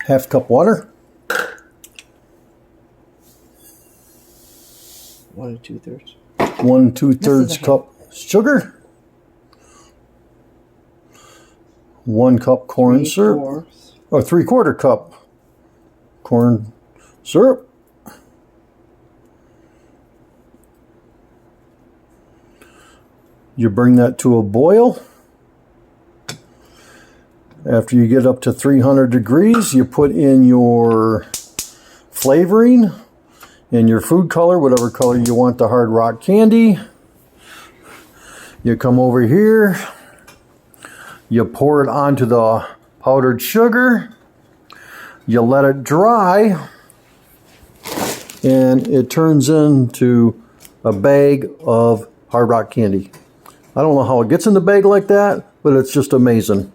half cup water, 1 2/3. 1 2/3 cup sugar, 1 cup corn syrup, or 3/4 cup corn syrup, you bring that to a boil. After you get up to 300 degrees, you put in your flavoring and your food color, whatever color you want the Hard Rock candy. You come over here, you pour it onto the powdered sugar, you let it dry, and it turns into a bag of Hard Rock candy. I don't know how it gets in the bag like that, but it's just amazing.